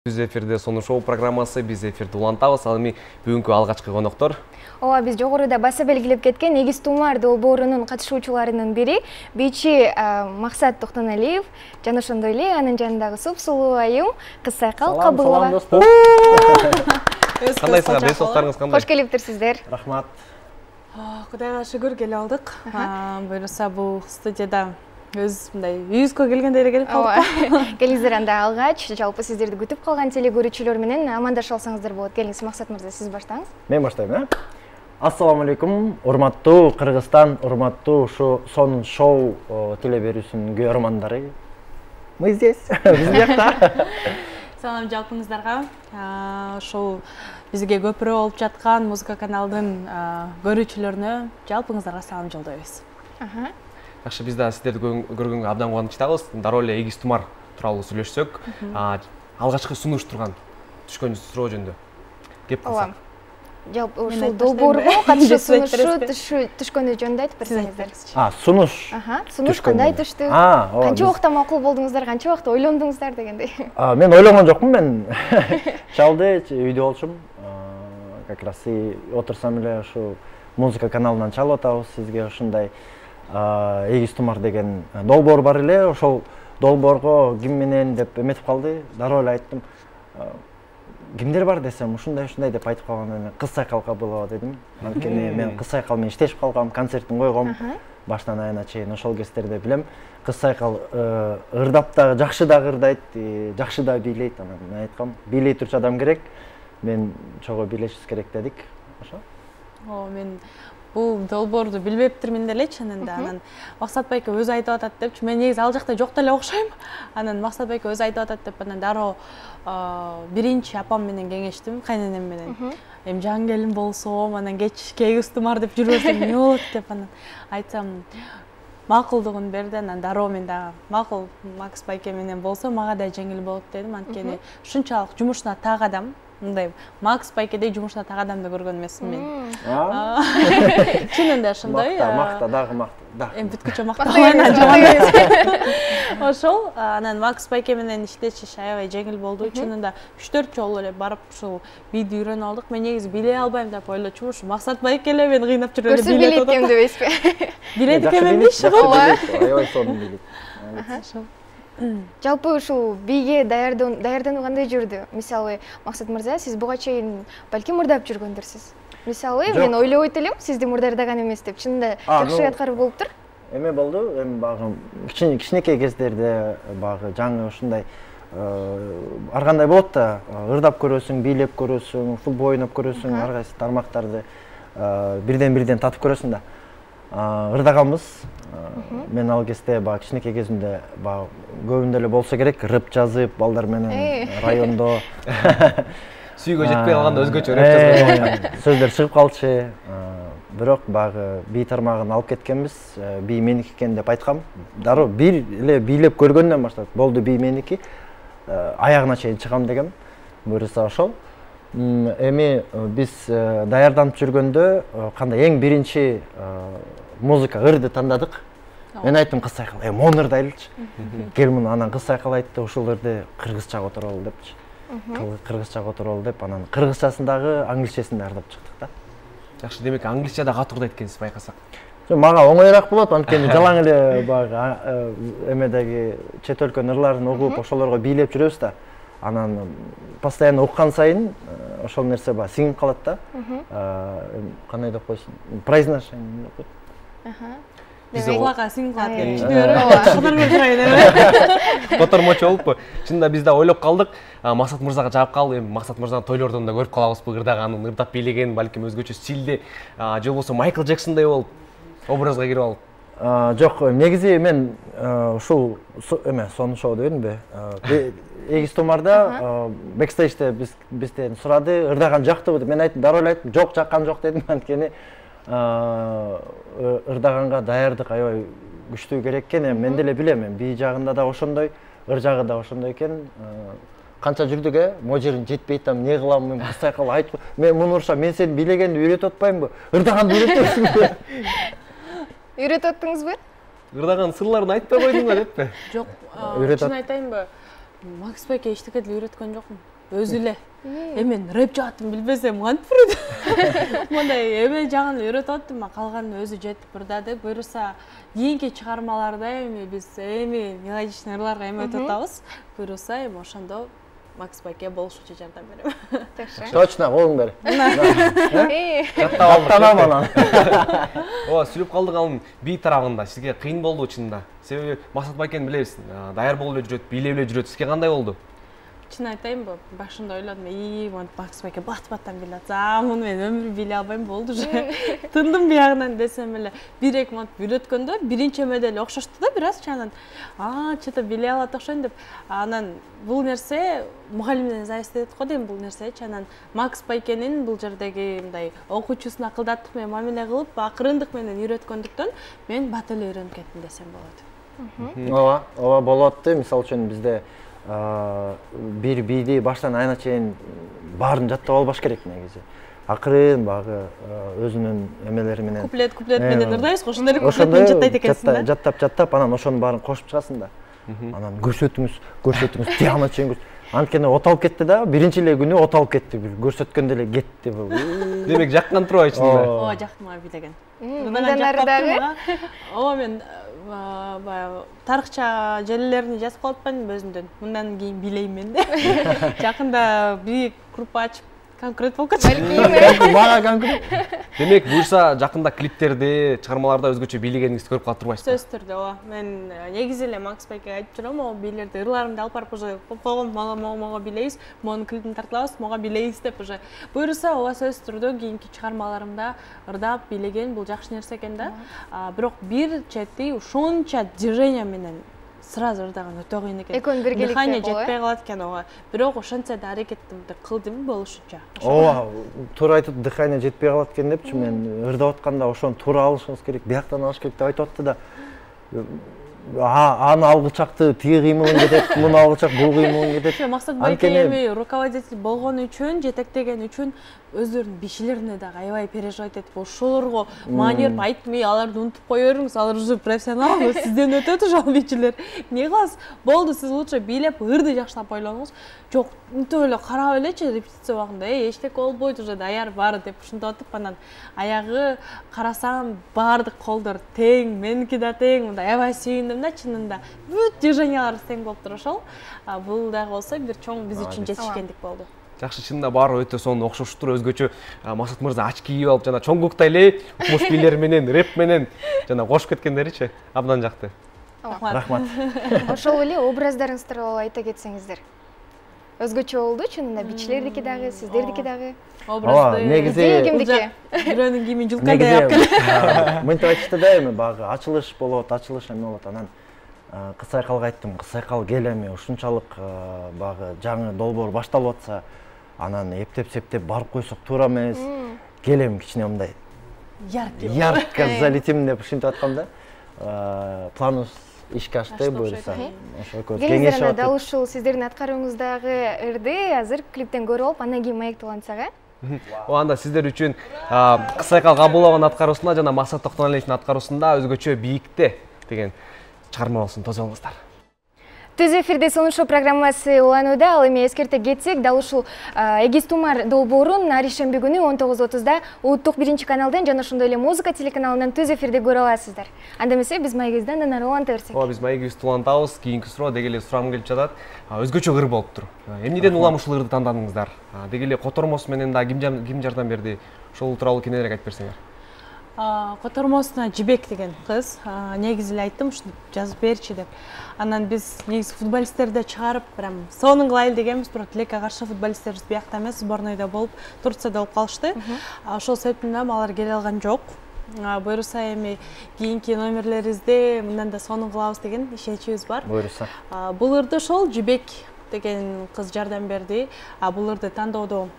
Биз эфирде Сонун шоу программасы, биз эфирди улантабыз. Ал эми бүгүнкү алгачкы коноктор. Ооба, биз жогоруда баса белгилеп кеткен Эгиз Тумар долбоорунун катышуучуларынын бири бийчи Максат Токтоналиев жана ошондой эле анын жанындагы сулуу айым Кыз Сайкал Кабылова. Кандайсыңар, десоктарыңыз кандай? Кош келиптирсиздер. Рахмат. Кудайга шүгүр келе алдык. Буюрса бул студияда өз мындай үйүзгө келгендей эле келип калдык. Келиңиздер анда алгач, жалпы сиздерди күтүп калган теле көрүүчүлөр менен амандаша алсаңыздар болот. Келиңиз, Максат мырза, сиз баштаңыз. Мен баштайм, Ассаламу алейкум, урматтуу Кыргызстан, урматтуу ушу Сонун шоу теле берүүсүнүн көрөрмандары. Мы здесь, биз биякта. Салам жалпыңыздарга. Ошол бизге көпүрө болуп жаткан музыка каналдын көрүүчүлөрүнө жалпыңыздарга салам жолдойбуз. Жакшы, биз да сиздерди көргөнгө абдан кубанычтабыз. Дароо эле Эгиз Тумар тууралуу сүйлөшсөк, алгачкы сунуш турган түшкөн суроо жөнүндө кеп кылсак. Жалпы ушул долбоорго катышуу түшкөнү жөнүндө айтып берсеңиздер. Сунуш. Сунуш кандай түштү? Канча убакта макул болдуңуздар, канча убакта ойлондуңуздар дегендей. Мен ойлонгон жокмун, мен чалды, үйдө болчумун. Как раз отурсам эле ушу музыка каналынан чалып атабыз сизге ушундай Эгиз Тумар деген долбоор бар эле. Ошол долбоорго ким менен деп эметип калды. Дароо эле айттым. Кимдер бар десем, ушундай деп айтып калган. Кыз Сайкал Кабылова дедим. Анткени мен Кыз Сайкал менен иштешип калгам, концертин койгом. Баштан аягына чейин ошол кездерде билем. Кыз Сайкал ырдап да, жакшы да ырдайт, жакшы да бийлейт. Анан мен айткам, бийлей турчу адам керек. Мен чого бийлешибиз керек дедик. Ошо. Мен бул долбоорду билбептирмин делечи, анан Максат байке өзү айтып атат депчи. Мен негизи ал жакта жок деле окшойм. Анан Максат байке өзү айтып атат деп анан дароо биринчи апам менен кеңештим, кайненем менен. Эми жан келин болсом, анан кечке Эгиз Тумар деп жүрбөсөм эмне болот деп анан айтсам макулдугун берди. Анан дароо мен дагы макул Макс байке менен болсо мага да жеңил болот дедим. Анткени ушунчалык жумушуна так адам, мындай Макс байкедей жумушуна так адамды көргөн эмесмин мен. Чынында ошондой. Макта дагы макта. Эми бүткүчө мактабайын, жаман. Ошол, анан Макс байке менен иштешиш аябай жеңил болду. Чынында 3-4 жолу эле барып ушул бийди үйрөнүп алдык. Мен негизи билей албайм деп ойлочумун. Ушу Максат байке эле мени кыйнап жүрүп эле билет экен дебейсизби? Билет экенминби? Аябай сонун билет. Жалпы ушул бийге даярдануу кандай жүрдү? Мисалы, Максат мырза, сиз буга чейин балким ырдап жүргөндүрсүз. Мисалы, мен ойлобойт элем, сизди мурдардаган эмес деп. Чынында жакшы аткарып болуптур. Эме болду, эми багы кичинекей кездерде багы жаңы ушундай ар кандай болот да, ырдап көрөсүң, бийлеп көрөсүң, футбол ойноп көрөсүң, ар кайсы тармактарды бирден татып көрөсүң да. Ырдаганбыз. Мен ал кезде багы кичинекей кезимде багы көбүндө эле болсо керек, рэп жазып, балдар менен райондо Сүйгө жетпей калганда өзгөчө рэп жазган. Сөздөр чыгып калчу. Бирок багы бий тармагын алып кеткенбиз. Бий меники экен деп айткам. Дароо бир эле бийлеп көргөндөн баштап болду бий меники. Аягына чейин чыгам дегем. Буюрса ошол. Эми биз даярданып жүргөндө кандай эң биринчи музыка ырды тандадык. Мен айттым Кыз Сайкал, мону ырдайлычы. Кел муну, анан Кыз Сайкал айтты, ушул ырды кыргызча которолу депчи. Кыргызча которолу деп, анан кыргызчасын дагы, англисчесин да ырдап чыктык да. Жакшы, демек англисчада катуу ырдайт экенсиз байкасак. Мага оңоюраак болот, анткени жалаң эле багы эмедеги чет өлкөнүн ырларын угуп, ошолорго бийлеп жүрөбүз да. Анан постоянно уккан сайын ошол нерсе ба сиңип калат да. Кандай деп койсун? Произношение деп коет. Кулакка сиңип калат деп түшүнөм. Котормочу болуппу? Чынында биз да ойлоп калдык. Максат мырзага жаап калып, эми Максат мырзаны тойлордон да көрүп калабызбы, ырдаганын, ырдап бийлегенин, балким өзгөчө стилде, же болбосо Майкл Джексондой болуп образга кирип алып. Жок, негизи мен ушул Сонун шоу дебедимби? Эгиз Тумарда бекстейджде бизден сурады, ырдаган жактыбы деп. Мен айттым, дароо эле айттым, жок, жаккан жок дедим. Анткени ырдаганга даярдык аябай күчтүү керек экен. Мен деле билем, бий жагында да ошондой, ыр жагы да ошондой экен. Канча жүрдүк, могу жерин жетпейт, эмне кылам, мен Кыз Сайкал айтып, мен муну урушам, мен сени бийлегенди үйрөтүп атпаймынбы? Ырдаганды үйрөтөсүңбү? Үйрөтүп аттыңызбы? Ырдаган сырларын айтпай койдуңбу деппи? Жок, чын айтайынбы? Макс байке эчтеке деле үйрөткөн жокмун. өзү эле мен рэп жаатын билбесем кантип жүрөт мындай эме жагын үйрөтүп аттым калганын өзү жетип бырдады буюрса кийинки чыгармаларда эми биз эми мелодичный ырларга эме өтүп атабыз буюрса эми ошондо Макс байке болушунча жардам берем. Точно, колуң бер. Жаттанам анан. Ооба, сүйлөп калдык анын бий тарабында. Сизге кыйын болду чынында. Себеби Максат байкени билебиз, даяр болуп эле жүрөт, бийлеп эле жүрөт. Сизге кандай болду? Чын айтайынбы, башында ойлодум, Макс байке бат-баттан биле атсам, муну мен өмүрүм биле албайм, болду уже. Тындым биягынан десем эле. Бир-эки монт үйрөткөндө биринчи эмеде эле окшошту да бир аз чанан. Чыта биле алат окшойм деп. Анан бул нерсе мугалимден зависит этет го дейм бул нерсе. Чанан Макс байкенин бул жердеги мындай окуучусуна акылдаттык менен мамиле кылып, акырындык менен үйрөткөндүктөн мен бат эле үйрөнүп кеттим десем болот. Ооба болот. Мисалы үчүн бизде бир бийди баштан айына чейин баарын жаттап албаш керек негизи. Акырын багы өзүнүн эмелери менен куплет менен ырдайбыз го, ошондой куплет менен жаттайт экенсиң да. Жаттап анан ошонун баарын кошуп чыгасың да. Анан көрсөтүңүз тияна чейин. Анткени от алып кетти да, биринчи эле күнү от алып кетти, көрсөткөндө эле кетти. Демек жаккан турбайбы чынында? Ооба, жакмага билеген. Мындан ары ооба мен баягы тарыхча желелерин жазып калып атпаймынбы өзүмдөн. Мындан кийин билейм мен да. Жакында бир группа ачып конкрет болуп кетти. Бага конкрет. Демек, буюрса жакында клиптерди, чыгармаларда өзгөчө бийлегениңизди көрүп калып турбайсызбы? Сөзсүз түрдө, ооба. Мен негизи эле Макс байкеге айтып жүрөм, могу бийлерди, ырларымды алып барып уже койгон, мага билейбиз, монун клипин тартабыз, мага билейбиз деп уже. Буюрса, ооба сөзсүз түрдө кийинки чыгармаларымда ырдап бийлеген бул жакшы нерсе экен да. Бирок бир чети ушунча движение менен сразу ырдаган өтө кыйын экен. Экөөнү биргеликте дыхание жетпей калат экен, ооба. Бирок ошончо да аракетимди кылдым болушунча. Ооба, туура айтып, дыхание жетпей калат экен депчи, мен ырдап атканда ошону туура алышыңыз керек, бияктан алыш керек деп айтып атты да. Аны алгычакты тиги кыймылың кетет, муну алгычак бул кыймылың кетет. Максат байке эми руководитель болгон үчүн, жетектеген үчүн өздөрүнүн бишилерине дагы аябай переживать этип, ошолорго маани берип айтмай, аларды унутуп кое бериңиз, алар уже профессионал, сизден өтөт уже ал бичилер. Эмне кыласыз? Болду, сиз лучше бийлеп, ырды жакшылап ойлонуңуз. Жок, мынтип эле карап элечи репетиция убагында, эчтеке болбойт, уже даяр баары деп ушинтип атып, анан аягы карасам баардык колдор тең, меники да тең, мындай аябай сүйүндүм да чынында. Бүт движениялар тең болуп туруп ошол. Бул дагы болсо бир чоң биз үчүн жетишкендик болду. Жакшы, чынында баары өтө сонун окшоштур, өзгөчө Максат мырза очки кийип алып жана чоң көктөй эле укмуш бийлер менен, рэп менен жана кошуп кеткендеричи абдан жакты. Рахмат. Ошол эле образдарыңызды тууралуу айта кетсеңиздер. Өзгөчө болду чынында, бичилердики дагы, сиздердики дагы. Образды негизи кимдики? Бирөөнүн кийимин жылкайдай алып келди. Мынтип айтышты да, эми багы ачылыш болот, эме болот, анан Кыз Айкалга айттым, Кыз Айкал кел эми ушунчалык багы жаңы долбоор башталып атса, анан эптеп-септеп барып койсок туура эмес. Кел эми кичине мындай ярко залетим деп ушинтип аткам да. Планыбыз ишке ашты буюрса. Ошо көз кеңешип атып. Дал ушул сиздердин аткарууңуздагы ырды азыр клиптен көрүп алып, андан кийин маектуулансак, Анда сиздер үчүн Кыз Айкал Кабыловдун аткаруусунда жана Максат Токтоналиевдин аткаруусунда өзгөчө бийикте деген чыгарма болсун, тосоңуздар. Түз эфирде сонунчу программасы уланууда. Ал эми эскерте кетсек, дал ушул Эгиз Тумар долбоорун ар ишемби күнү 19:30да Улуттук 1-каналдан жана ошондой эле Музыка телеканалынан түз эфирде көрө аласыздар. Анда эмесе биз маегибизди андан ары уланта берсек. Ооба, биз маегибизди улантабыз. Кийинки суроо деги эле сурамым келип жатат. Өзгөчө ыр болуптур. Эмнеден улам ушул ырды тандадыңыздар? Деги эле котормосу менен да ким жардам берди? Ошол тууралуу кененирээк айтып берсеңер. Котормосуна Жибек деген кыз негизи эле айттым, ушуну жазып берчи деп. Анан биз негизи футболисттерди чыгарып, прям сонун кылайлы дегенбиз, бирок тилекке каршы футболисттерибиз биякта эмес, сборныйда болуп, Турцияда болуп калышты. Ошол себептен алар келе алган жок. Буюрса эми кийинки номерлерибизде мындан да сонун кылабыз деген ишеничибиз бар. Буюрса. Бул ырды ошол Жибек деген кыз жардам берди. Бул ырды тандоодо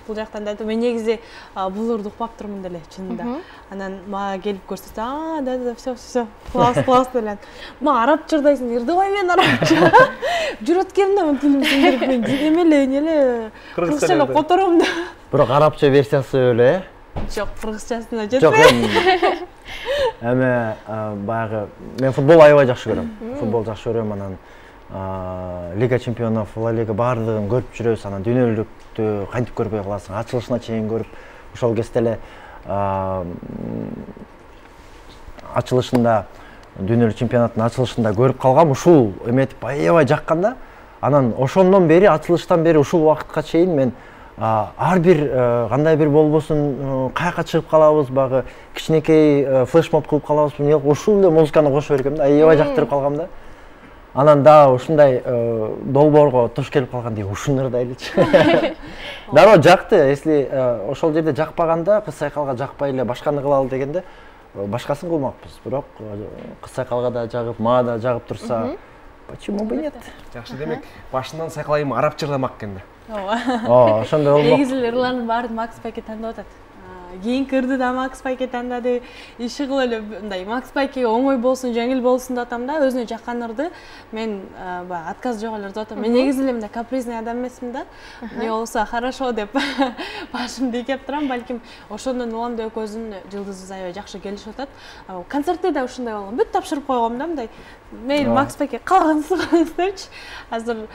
бул жактан да мен негизи бул ырды укпап турмун деле чынында. Анан мага келип көрсөтсө, да все, класс деле. Ма арабча ырдайсың, ырдабай мен арабча. Жүрөткөнүмдө мен тилимди мен эмеле кыргызча эле котором да. Бирок арабча версиясы эле. Жок, кыргызчасына жетпей. Эми баягы мен футбол аябай жакшы көрөм. Футбол жакшы көрөм, анан Лига чемпионов, Ла Лига бардығын көріп жүрөбүз, анан дүйнөлүктү кантип көрбөй каласың, ачылышына чейин көрүп, ошол кезде эле ачылышында, дүйнөлүк чемпионаттын ачылышында көрүп калгам, ушул эметип аябай жакканда, анан ошондон бери, ачылыштан бери ушул убакытка чейин мен ар бир кандай бир болбосун, каяка чыгып калабыз, багы кичинекей флешмоб кылып калабыз, ушул эле музыканы кошо бергем да, аябай жактырып калгам да. Анан да ушундай долбоорго туш келип калганда ушуну ырдайлычы. Дароо жакты, если ошол жерде жакпаганда, кыз сайкалга жакпай эле башканы кылалы дегенде, башкасын кылмакпыз. Бирок кыз сайкалга да жагып, мага да жагып турса, почему бы нет? Жакшы, демек башынан сайкалайым арабча ырдамак экен да. Ооба. Ошондой болмок. Негизи ырлардын баарын Макс Байке тандап атат. Кийинки ырды да Макс Байке тандады. Иши кылып эле мындай Макс Байкеге оңой болсун, жеңил болсун деп атам да, өзүнө жаккан ырды мен баягы отказ жок эле ырдап атам. Мен негизи эле мындай капризный адам эмесмин да. Не болсо хорошо деп башымды ийкеп турам, балким ошондон улам деп экөөбүздүн жылдызыбыз аябай жакшы келишип атат. Концертте да ушундай болгон. Бүт тапшырып койгом да мындай. Мейли Макс Байке калгансыз депчи. Азыр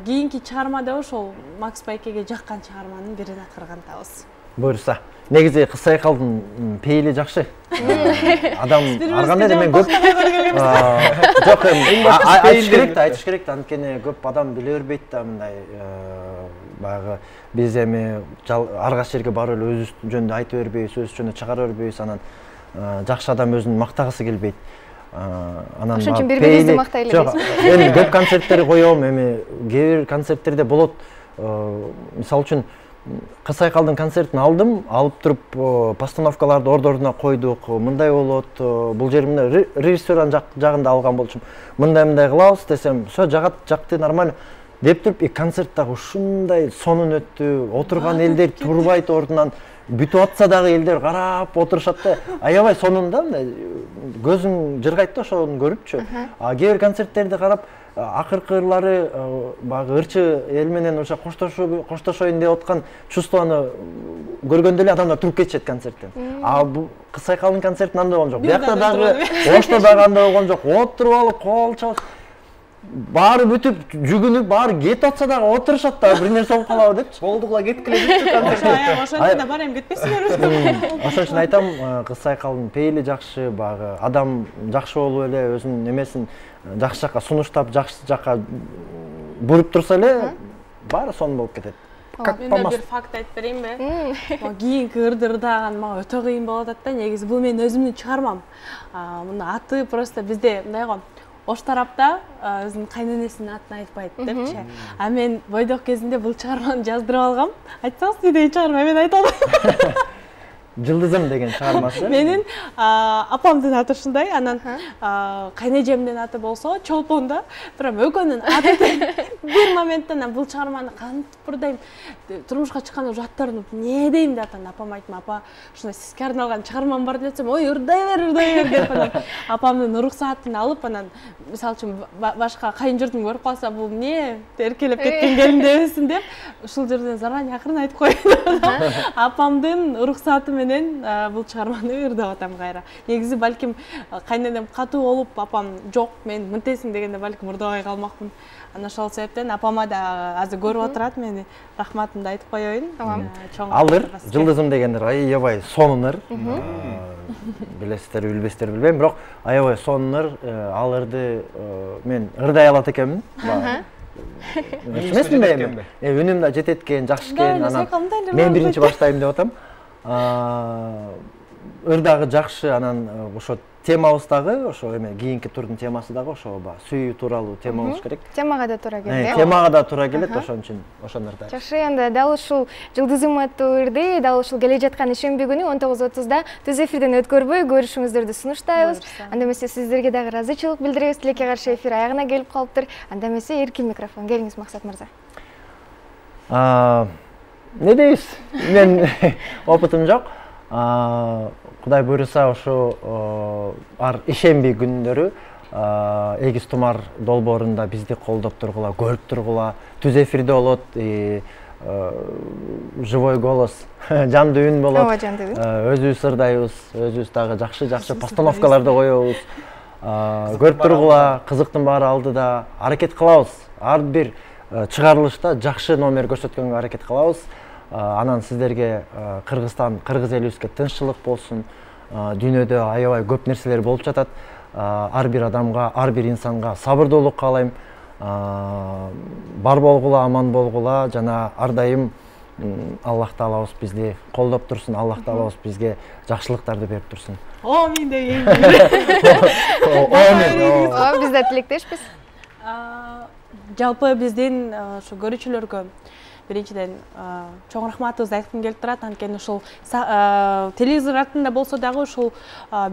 кийинки чыгармада ошол Макс Байкеге жаккан чыгарманын бирин аткаргандабыз. Буюрса. Негизи кыз сайкалдын пейили жакшы. Адам ар кандай да мен көп жок айтыш керек да, анткени көп адам биле бербейт да мындай баягы биз эми аргас жерге барып эле өзүбүз жөнүндө айтып бербейбиз, өзүбүз жөнүндө чыгара бербейбиз, анан жакшы адам өзүн мактагысы келбейт. Анан ошон үчүн бири-бирибизди мактай элебиз. Эми көп концерттер коём, эми кээ бир концерттерде болот. Мисалы үчүн кыз сайкалдын концертин алдым, алып туруп постановкаларды ордоруна койдук. Мындай болот, бул жер мындай режиссердин жагында алган болчумун. Мындай кылабыз десем, всё жакты нормально деп туруп, концерт дагы ушундай сонун өттү. Отурган элдер турбайт ордунан, бүтүп атса дагы элдер карап отурушат да. Аябай сонун да, мындай көзүң жыргайт да ошону көрүпчү. Кээ бир концерттерди карап, акыркы ырлары багы ырчы эл менен ошо коштошоюн деп аткан чувствону көргөндө эле адамдар туруп кетишет концерттен. Бул кыз сайкалдын концертин андай болгон жок. Биякта дагы ошто дагы андай болгон жок. Отуруп алып кол чалып, баары бүтүп, жүгүнүп, баары кетип атса дагы отурушат да, бир нерсе болуп калабы депчи. Болдугула кеткиле депчи концерт. Ошондо да бар эми кетпесиңер. Ошон үчүн айтам, кыз сайкалдын пейили жакшы, багы адам жакшы болуп эле өзүнүн эмесин жакшы жакка сунуштап, жакшы жакка буруп турса эле баары сонун болуп кетет. Мен бир факт айтып берейинби? Кийинки ырды ырдаган мага өтө кыйын болуп атат да, негизи бул менин өзүмдүн чыгармам. Муну аты просто бизде мындай го, ош тарапта өзүнүн кайненесинин атын айтпайт депчи. Мен бойдок кезинде бул чыгарманы жаздырып алгам. Айтсаңыз недеги чыгарма, мен айта албайм. Жылдызым деген чыгармасы. Менин апамдын аты ушундай, анан кайнежемдин аты болсо Чолпон да. Бирок экөөнүн аты бир моментте бул чыгарманы кантип ырдайм, турмушка чыкканда уже аттарын эмне дейм деп атам. Апам айтты, апа, ушундай сизге арналган чыгармам бар десем, ой, ырдай бер деп анан апамдын уруксаатын алып, анан мисалы үчүн башка кайын журтум көрүп калса, бул эмне эркелеп кеткен келин дебесин деп, ушул жерден заранее акырын айтып коеюн. Апамдын уруксаты менен бул чыгарманы ырдап атам кайра. Негизи балким кайненем катуу болуп, апам жок, мен мынтесиң дегенде балким ырдабай калмакмын. Анан ошол себептен апама да азыр көрүп отурат, мени рахматымды айтып коеюн. Алыр, жылдызым дегендер аябай сонун ыр. Билесиздер, билбейсиздер билбейм, бирок аябай сонун ыр. Алырды мен ырдай алат экенмин. Эмесмин эми? Үнүм да жетет экен, жакшы экен. Анан мен биринчи баштайм деп атам. Ырдагы жакшы, анан ошо темабыз дагы, ошо эме кийинки турдун темасы дагы ошо сүйүү тууралуу тема болуш керек. Темага да туура келет. Темага да туура келет, ошон үчүн ошону ырдайм. Жакшы, эми дал ушул Жылдызым аттуу ырды дал ушул келе жаткан ишемби күнү 19:30да түз эфирден өткөрбөй көрүшүңүздөрдү сунуштайбыз. Анда эмесе сиздерге дагы ыраазычылык билдиребиз. Тилекке каршы эфир аягына келип калыптыр. Анда эмесе эркин микрофон келиңиз Максат мырза. Не дейбиз? Мен опытым жок. Кудай буйруса ошо ар ишемби күндөрү эгиз тумар долбоорунда бизди колдоп тургула, көрүп тургула, түз эфирде болот, живой голос, жандуу үн болот. Өзүбүз ырдайбыз, өзүбүз дагы жакшы постановкаларды коебуз. көрүп тургула, кызыктын баары алдыда. Аракет кылабыз. Ар бир чыгарылышта жакшы номер көрсөткөнгө аракет кылабыз. Анан сиздерге Кыргызстан, кыргыз элибизге тынччылык болсун. Дүйнөдө аябай көп нерселер болуп жатат. Ар бир адамга, ар бир инсанга сабырдуулук каалайм. Бар болгула, аман болгула жана ар дайым Аллах Таалабыз бизди колдоп турсун, Аллах Таалабыз бизге жакшылыктарды берип турсун. Амин деген. Амин. Биз да тилектешпиз. Жалпы биздин ушу көрүүчүлөргө биринчиден чоң рахматыбызды айткым келип турат. Анткени ушул телевизор артында болсо дагы ушул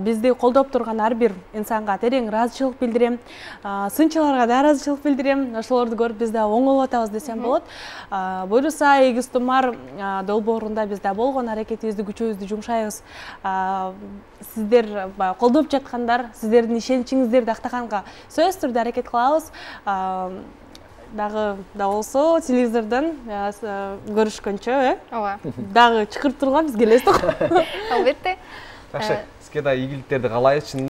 бизди колдоп турган ар бир инсанга терең ыраазычылык билдирем. Сынчыларга да ыраазычылык билдирем. Ошолорду көрүп биз да оңолуп атабыз десем болот. Буюрса Эгиз Тумар долбоорунда биз да болгон аракетибизди, күчүбүздү жумшайбыз. Сиздер колдоп жаткандар, сиздердин ишеничиңиздерди актаганга сөзсүз түрдө аракет кылабыз. Дагы да болсо телевизордон көрүшкөнчө, Ооба. дагы чакырып турган бизге элестик. Албетте. Жакшы, сизге да ийгиликтерди каалайбыз.